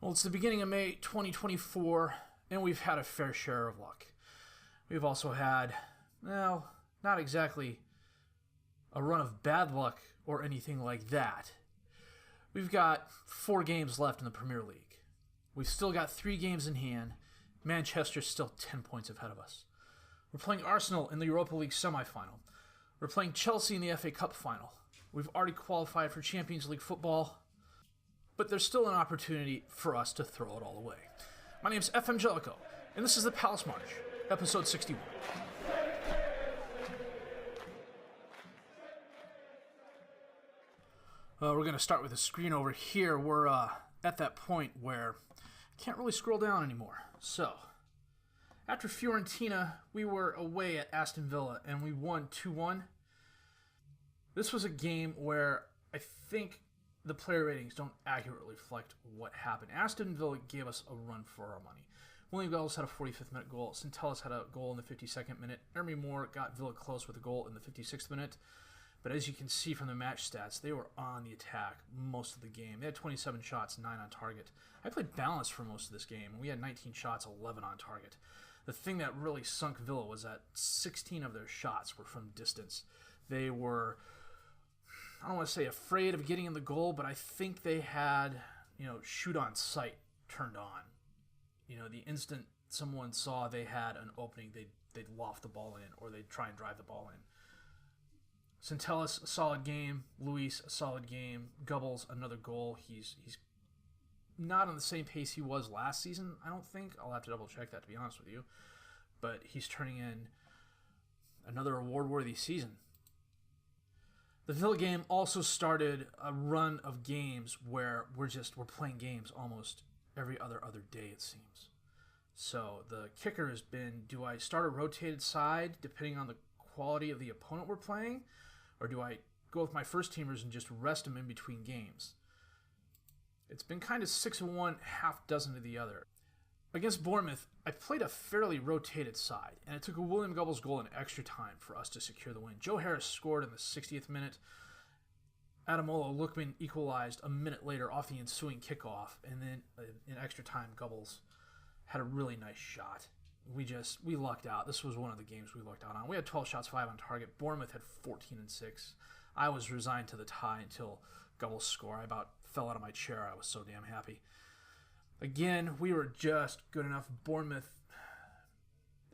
Well, it's the beginning of May 2024, and we've had a fair share of luck. We've also had, well, not exactly a run of bad luck or anything like that. We've got 4 games left in the Premier League. We've still got 3 games in hand. Manchester's still 10 points ahead of us. We're playing Arsenal in the Europa League Semi Final. We're playing Chelsea in the FA Cup Final. We've already qualified for Champions League football, but there's still an opportunity for us to throw it all away. My name's FM19, and this is the Palace March, episode 61. We're going to start with a screen over here. We're at that point where I can't really scroll down anymore. So, after Fiorentina, we were away at Aston Villa, and we won 2-1. This was a game where I think the player ratings don't accurately reflect what happened. Aston Villa gave us a run for our money. William Gallas had a 45th minute goal. Centellas had a goal in the 52nd minute. Jeremy Moore got Villa close with a goal in the 56th minute. But as you can see from the match stats, they were on the attack most of the game. They had 27 shots, 9 on target. I played balanced for most of this game. We had 19 shots, 11 on target. The thing that really sunk Villa was that 16 of their shots were from distance. They were, I don't want to say afraid of getting in the goal, but I think they had, shoot on sight turned on. The instant someone saw they had an opening, they'd loft the ball in, or they'd try and drive the ball in. Centellas, a solid game. Luis, a solid game. Gubbles, another goal. He's not on the same pace he was last season, I don't think. I'll have to double check that, to be honest with you. But he's turning in another award-worthy season. The Villa game also started a run of games where we're playing games almost every other day, it seems. So the kicker has been, do I start a rotated side depending on the quality of the opponent we're playing, or do I go with my first teamers and just rest them in between games? It's been kind of 6 of one, half dozen of the other. Against Bournemouth, I played a fairly rotated side, and it took a William Gubbles goal in extra time for us to secure the win. Joe Harris scored in the 60th minute. Ademola Lookman equalized a minute later off the ensuing kickoff, and then in extra time, Gubbles had a really nice shot. We lucked out. This was one of the games we lucked out on. We had 12 shots, 5 on target. Bournemouth had 14 and 6. I was resigned to the tie until Gubbles scored. I about fell out of my chair. I was so damn happy. Again, we were just good enough. Bournemouth,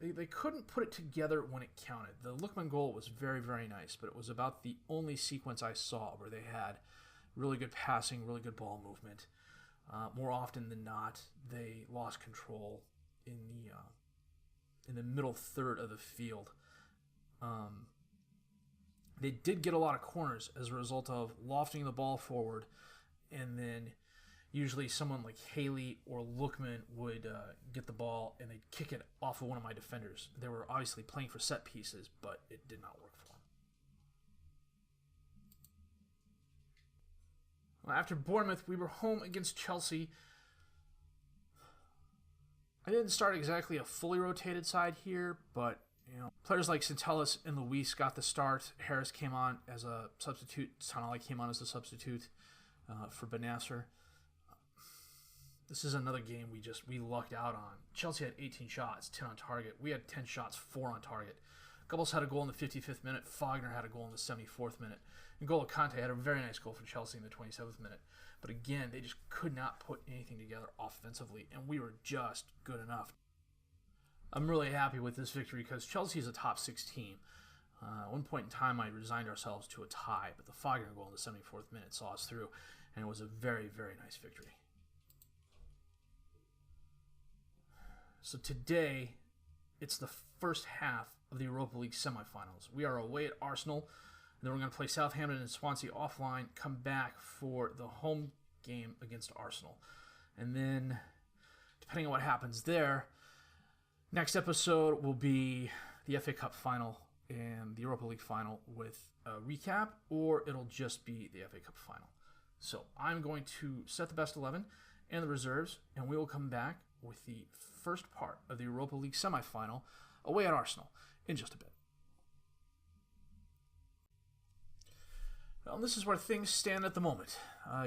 they couldn't put it together when it counted. The Lookman goal was very, very nice, but it was about the only sequence I saw where they had really good passing, really good ball movement. More often than not, they lost control in the middle third of the field. They did get a lot of corners as a result of lofting the ball forward, and then usually someone like Haley or Lookman would get the ball and they'd kick it off of one of my defenders. They were obviously playing for set pieces, but it did not work for them. Well, after Bournemouth, we were home against Chelsea. I didn't start exactly a fully rotated side here, but players like Centellas and Luis got the start. Harris came on as a substitute. Tonali came on as a substitute for Benasser. This is another game we lucked out on. Chelsea had 18 shots, 10 on target. We had 10 shots, 4 on target. Gubbles had a goal in the 55th minute. Fogner had a goal in the 74th minute. And N'Golo Kante had a very nice goal for Chelsea in the 27th minute. But again, they just could not put anything together offensively, and we were just good enough. I'm really happy with this victory because Chelsea is a top 6 team. At one point in time, I resigned ourselves to a tie, but the Fogner goal in the 74th minute saw us through, and it was a very, very nice victory. So today, it's the first half of the Europa League semifinals. We are away at Arsenal, and then we're going to play Southampton and Swansea offline, come back for the home game against Arsenal. And then, depending on what happens there, next episode will be the FA Cup final and the Europa League final with a recap, or it'll just be the FA Cup final. So I'm going to set the best 11 and the reserves, and we will come back with the first part of the Europa League semi-final away at Arsenal in just a bit. Well, this is where things stand at the moment.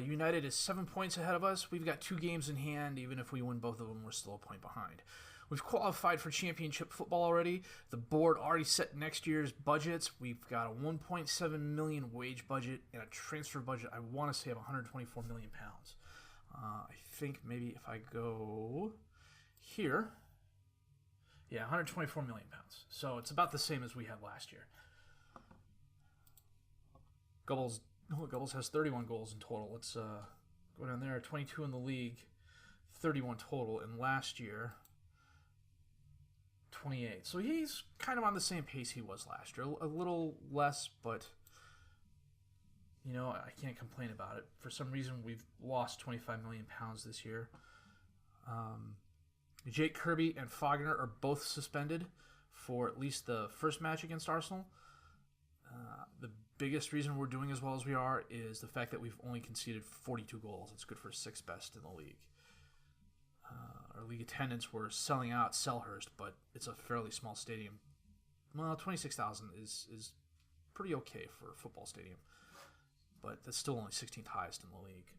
United is 7 points ahead of us. We've got 2 games in hand. Even if we win both of them, we're still a point behind. We've qualified for championship football already. The board already set next year's budgets. We've got a 1.7 million wage budget and a transfer budget, I want to say, of 124 million pounds. I think maybe if I go here, yeah, 124 million pounds. So it's about the same as we had last year. Gobbles has 31 goals in total. Let's go down there. 22 in the league, 31 total. And last year, 28. So he's kind of on the same pace he was last year. A little less, but, you know, I can't complain about it. For some reason, we've lost 25 million pounds this year. Jake Kirby and Fagner are both suspended for at least the first match against Arsenal. The biggest reason we're doing as well as we are is the fact that we've only conceded 42 goals. It's good for 6th best in the league. Our league attendance, we're selling out Selhurst, but it's a fairly small stadium. Well, 26,000 is pretty okay for a football stadium, but that's still only 16th highest in the league.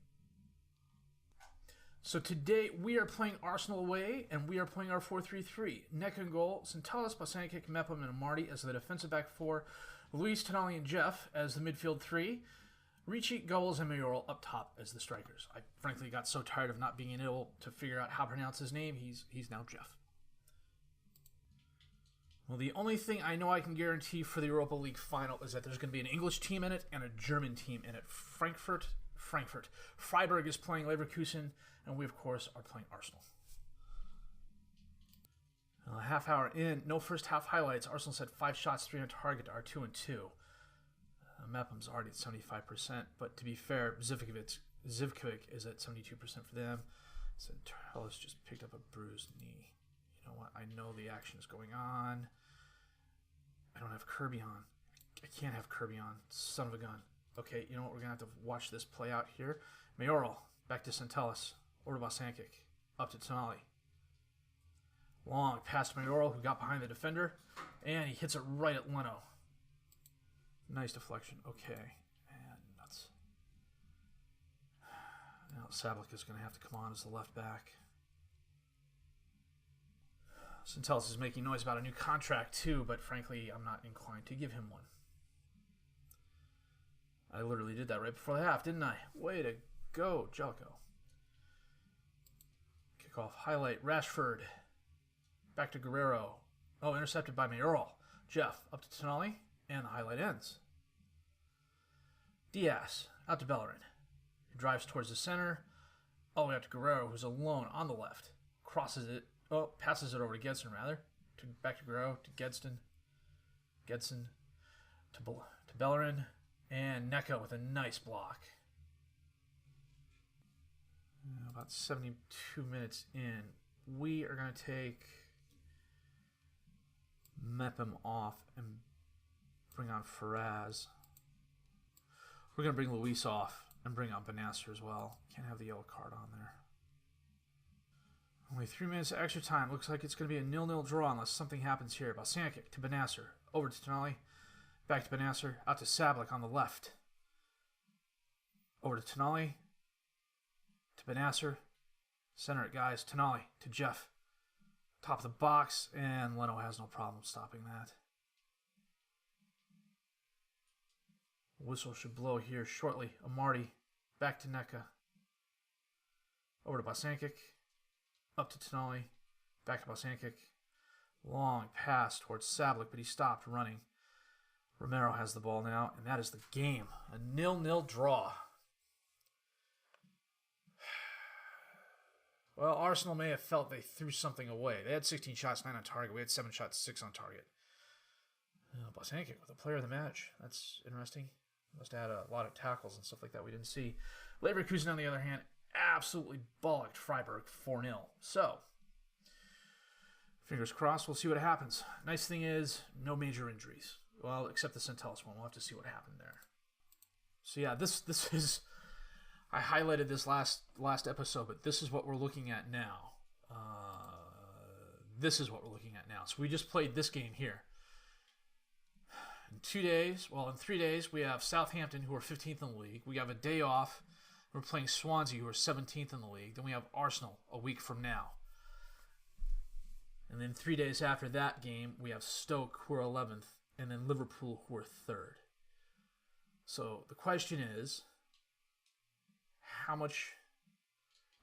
So today we are playing Arsenal away, and we are playing our 4-3-3. Neck and goal, Centellas, Bosankic, Mepham, and Amarty as the defensive back 4. Luis, Tonali, and Jeff as the midfield 3. Ricci, Gobbles, and Mayoral up top as the strikers. I frankly got so tired of not being able to figure out how to pronounce his name. He's now Jeff. Well, the only thing I know I can guarantee for the Europa League final is that there's going to be an English team in it and a German team in it. Frankfurt. Freiburg is playing Leverkusen, and we, of course, are playing Arsenal. A half hour in, no first half highlights. Arsenal's had 5 shots, 3 on target, are 2 and 2. Mepham's already at 75%, but to be fair, Zivkovic is at 72% for them. Centellas just picked up a bruised knee. You know what? I know the action is going on. I don't have Kirby on. I can't have Kirby on. Son of a gun. Okay, you know what? We're going to have to watch this play out here. Mayoral, back to Centellas. Over to Bosankic. Up to Tonali. Long past Mayoral, who got behind the defender, and he hits it right at Leno. Nice deflection. Okay. And nuts. Now Sablik is going to have to come on as the left back. Centellas is making noise about a new contract too, but frankly, I'm not inclined to give him one. I literally did that right before the half, didn't I? Way to go, Jellicoe. Kickoff highlight. Rashford. Back to Guerrero. Oh, intercepted by Mayoral. Jeff up to Tonali, and the highlight ends. Diaz out to Bellerin. He drives towards the center. All the way out to Guerrero, who's alone on the left. Crosses it. Oh, passes it over to Gedson, rather. Back to Guerrero, to Gedson. Gedson to Bellerin. And Neco with a nice block. About 72 minutes in. We are going to take Mepham off and bring on Faraz. We're going to bring Luis off and bring on Benasser as well. Can't have the yellow card on there. Only 3 minutes of extra time. Looks like it's going to be a 0-0 draw unless something happens here. Bosankic to Benasser. Over to Tonali. Back to Benasser. Out to Sablik on the left. Over to Tonali. To Benasser. Center it, guys. Tonali to Jeff. Top of the box. And Leno has no problem stopping that. Whistle should blow here shortly. Amarty. Back to Neca. Over to Bosankic. Up to Tonali. Back to Bosankic. Long pass towards Sablik, but he stopped running. Romero has the ball now, and that is the game. A 0-0 draw. Well, Arsenal may have felt they threw something away. They had 16 shots, 9 on target. We had 7 shots, 6 on target. Bosankic with the player of the match. That's interesting. Must have had a lot of tackles and stuff like that we didn't see. Leverkusen, on the other hand, absolutely bollocked Freiburg 4-0. So, fingers crossed, we'll see what happens. Nice thing is, no major injuries. Well, except the Centellas one. We'll have to see what happened there. So yeah, this is... I highlighted this last episode, but this is what we're looking at now. This is what we're looking at now. So we just played this game here. In 2 days, well, in 3 days, we have Southampton, who are 15th in the league. We have a day off. We're playing Swansea, who are 17th in the league. Then we have Arsenal a week from now. And then 3 days after that game, we have Stoke, who are 11th, and then Liverpool, who are 3rd. So the question is, how much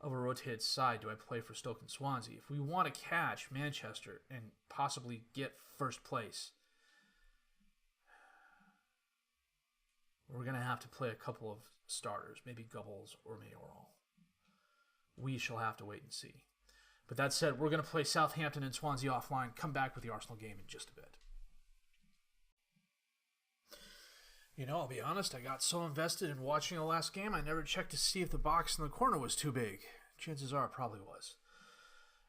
of a rotated side do I play for Stoke and Swansea? If we want to catch Manchester and possibly get first place, we're going to have to play a couple of starters, maybe Gubbles or Mayoral. We shall have to wait and see. But that said, we're going to play Southampton and Swansea offline, come back with the Arsenal game in just a bit. You know, I'll be honest, I got so invested in watching the last game, I never checked to see if the box in the corner was too big. Chances are it probably was.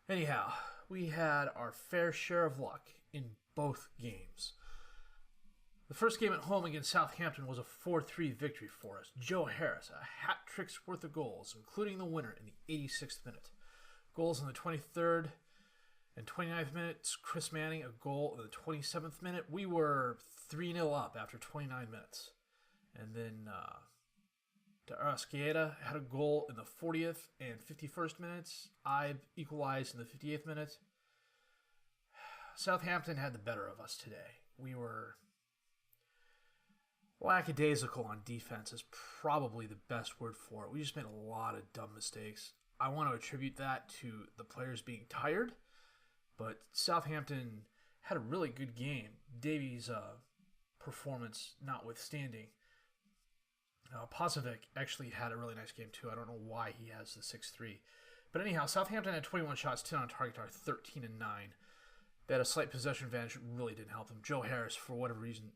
Anyhow, we had our fair share of luck in both games. The first game at home against Southampton was a 4-3 victory for us. Joe Harris, a hat-trick's worth of goals, including the winner in the 86th minute. Goals in the 23rd and 29th minutes. Chris Manning, a goal in the 27th minute. We were 3-0 up after 29 minutes. And then De Arrascaeta had a goal in the 40th and 51st minutes. Ibe equalized in the 58th minute. Southampton had the better of us today. We were lackadaisical on defense is probably the best word for it. We just made a lot of dumb mistakes. I want to attribute that to the players being tired, but Southampton had a really good game. Davies' performance notwithstanding. Pazovic actually had a really nice game too. I don't know why he has the 6-3. But anyhow, Southampton had 21 shots, 10 on target to our 13 and 9. They had a slight possession advantage. It really didn't help them. Joe Harris, for whatever reason,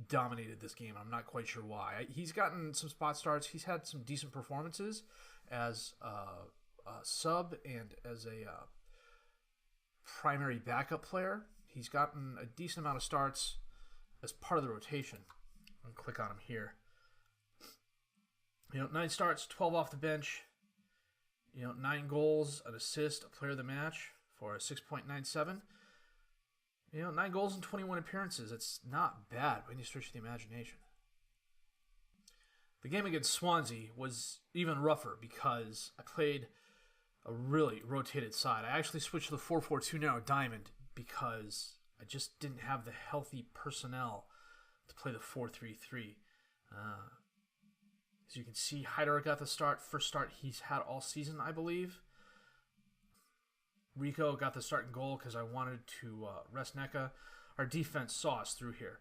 dominated this game. I'm not quite sure why. He's gotten some spot starts. He's had some decent performances as a sub and as a primary backup player. He's gotten a decent amount of starts as part of the rotation. I'll click on him here. 9 starts, 12 off the bench. 9 goals, an assist, a player of the match for a 6.97. 9 goals and 21 appearances. It's not bad by any stretch of the imagination. The game against Swansea was even rougher because I played a really rotated side. I actually switched to the 4-4-2 narrow diamond because I just didn't have the healthy personnel to play the 4-3-3. As you can see, Heider got the first start he's had all season, I believe. Rico got the start and goal because I wanted to rest NECA. Our defense saw us through here.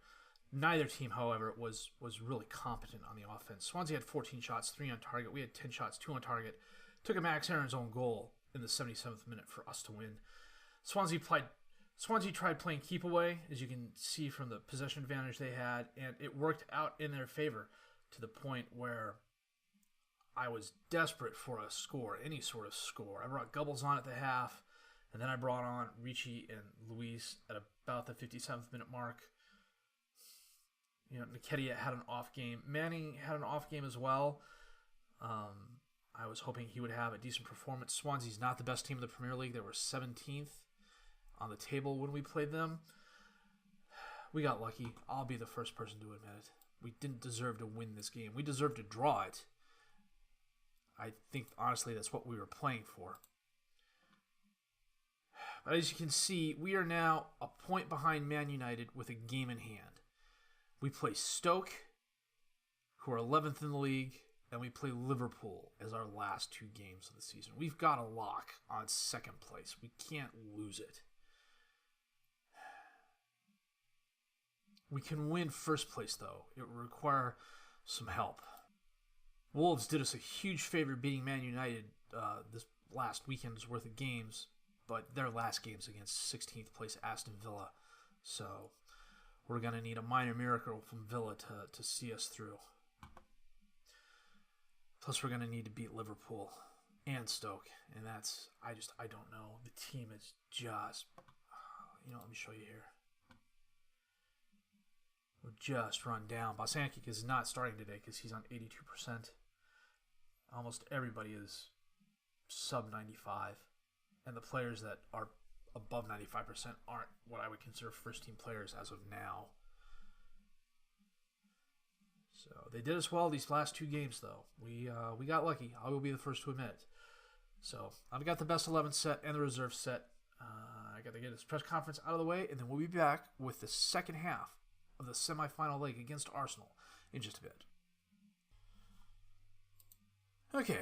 Neither team, however, was really competent on the offense. Swansea had 14 shots, 3 on target. We had 10 shots, 2 on target. Took a Max Aaron's own goal in the 77th minute for us to win. Swansea tried playing keep away, as you can see from the possession advantage they had, and it worked out in their favor to the point where I was desperate for a score, any sort of score. I brought Gubbles on at the half, and then I brought on Ricci and Luis at about the 57th minute mark. Nketiah had an off game. Manning had an off game as well. I was hoping he would have a decent performance. Swansea's not the best team in the Premier League. They were 17th on the table when we played them. We got lucky. I'll be the first person to admit it. We didn't deserve to win this game. We deserved to draw it. I think, honestly, that's what we were playing for. But as you can see, we are now a point behind Man United with a game in hand. We play Stoke, who are 11th in the league, and we play Liverpool as our last 2 games of the season. We've got a lock on second place. We can't lose it. We can win first place, though. It will require some help. Wolves did us a huge favor beating Man United this last weekend's worth of games, but their last game's against 16th place Aston Villa. So we're going to need a minor miracle from Villa to see us through. Plus, we're going to need to beat Liverpool and Stoke, and that's, I don't know. The team is just, let me show you here. We're just run down. Bosankic is not starting today because he's on 82%. Almost everybody is sub 95, and the players that are above 95% aren't what I would consider first-team players as of now. So they did us well these last 2 games, though. We got lucky. I will be the first to admit it. So I've got the best 11 set and the reserve set. I got to get this press conference out of the way, and then we'll be back with the second half of the semifinal leg against Arsenal in just a bit. Okay,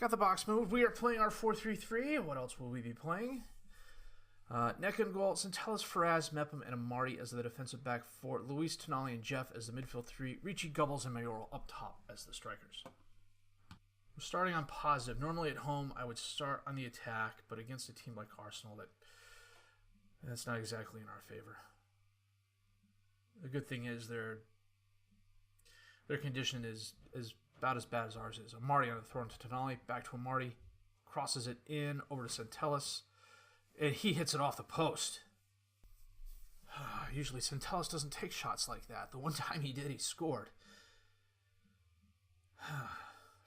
got the box moved. We are playing our 4-3-3. What else will we be playing? Neck and goal, Centellas, Faraz, Mepham, and Amari as the defensive back 4. Luis, Tonali, and Jeff as the midfield 3. Ricci, Gubbles, and Mayoral up top as the strikers. We're starting on positive. Normally at home, I would start on the attack, but against a team like Arsenal, that's not exactly in our favor. The good thing is their condition is about as bad as ours is. Amari on the throw into Tonali, back to Amari, crosses it in over to Centellas, and he hits it off the post. Usually Centellas doesn't take shots like that. The one time he did, he scored.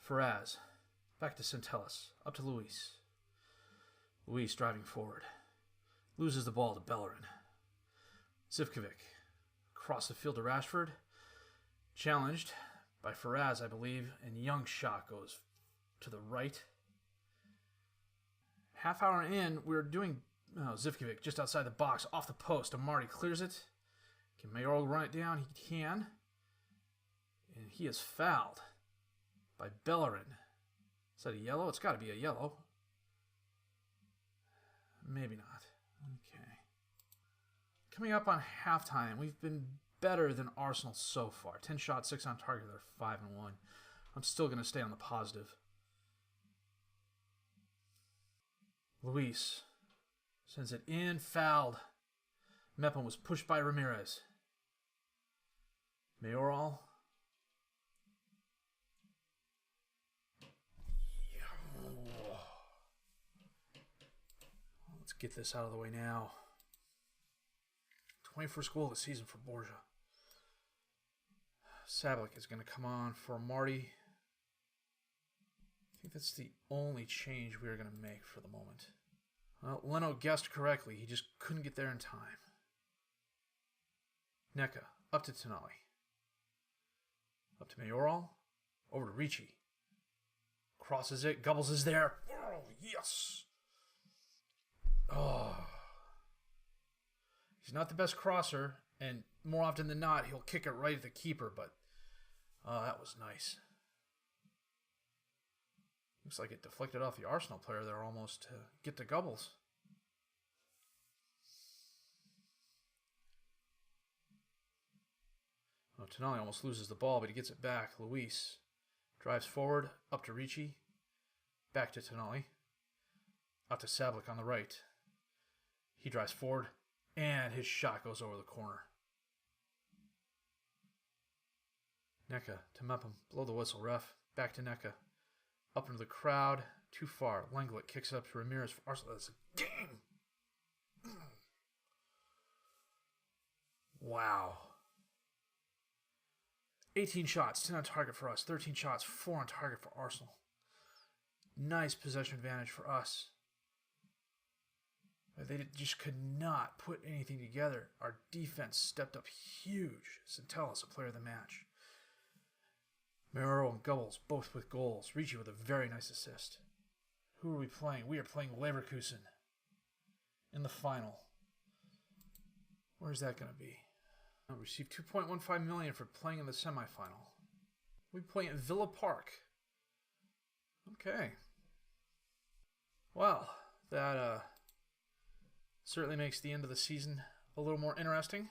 Faraz, back to Centellas, up to Luis. Luis driving forward. Loses the ball to Bellerin. Zivkovic, across the field to Rashford. Challenged by Faraz, I believe, and young shot goes to the right. Half hour in, we're doing Zivkovic just outside the box, off the post. Amari clears it. Can Mayoral run it down? He can. And he is fouled by Bellerin. Is that a yellow? It's got to be a yellow. Maybe not. Okay. Coming up on halftime, we've been better than Arsenal so far. 10 shots, 6 on target. They're 5-1. I'm still going to stay on the positive. Luis sends it in, fouled. Mepham was pushed by Ramirez. Mayoral. Let's get this out of the way now. 21st goal of the season for Borja. Sablik is going to come on for Marty. I think that's the only change we're going to make for the moment. Well, Leno guessed correctly. He just couldn't get there in time. Neka, up to Tonali. Up to Mayoral. Over to Ricci. Crosses it. Gubbles is there. Oh, yes. Oh. He's not the best crosser, and more often than not, he'll kick it right at the keeper, but that was nice. Looks like it deflected off the Arsenal player there almost to get to Gubbles. Oh, Tonali almost loses the ball, but he gets it back. Luis drives forward, up to Ricci, back to Tonali, out to Sablik on the right. He drives forward, and his shot goes over the corner. Neka to Mepham, blow the whistle, ref. Back to Neka. Up into the crowd, too far. Lenglet kicks it up to Ramirez for Arsenal. That's a game! Wow. 18 shots, 10 on target for us. 13 shots, 4 on target for Arsenal. Nice possession advantage for us. They just could not put anything together. Our defense stepped up huge. Centellas, a player of the match. Mayoral and Gubbles, both with goals. Ricci with a very nice assist. Who are we playing? We are playing Leverkusen in the final. Where's that going to be? I received $2.15 million for playing in the semifinal. We play at Villa Park. Okay. Well, that certainly makes the end of the season a little more interesting.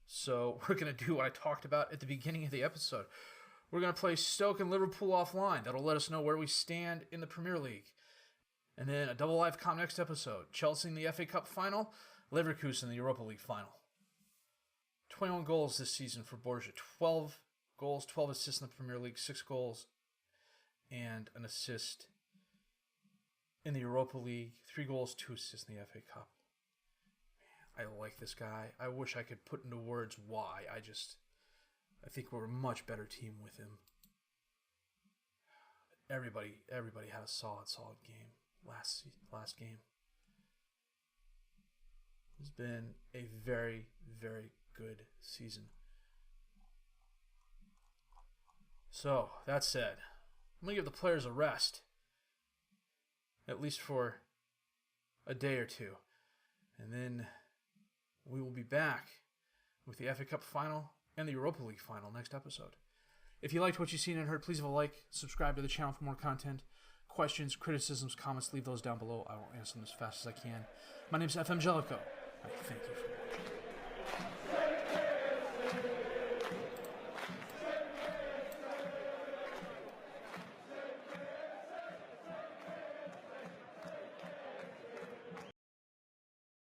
So we're going to do what I talked about at the beginning of the episode. We're going to play Stoke and Liverpool offline. That'll let us know where we stand in the Premier League. And then a double live com next episode. Chelsea in the FA Cup final, Leverkusen in the Europa League final. 21 goals this season for Borja. 12 goals, 12 assists in the Premier League, 6 goals, and an assist in the Europa League. 3 goals, 2 assists in the FA Cup. Man, I like this guy. I wish I could put into words why. I think we're a much better team with him. Everybody had a solid game last game. He's been a very, very good season. So, that said, I'm going to give the players a rest, at least for a day or two. And then we will be back with the FA Cup final and the Europa League final next episode. If you liked what you've seen and heard, please leave a like, subscribe to the channel for more content. Questions, criticisms, comments, leave those down below. I will answer them as fast as I can. My name is FM19. I thank you for watching.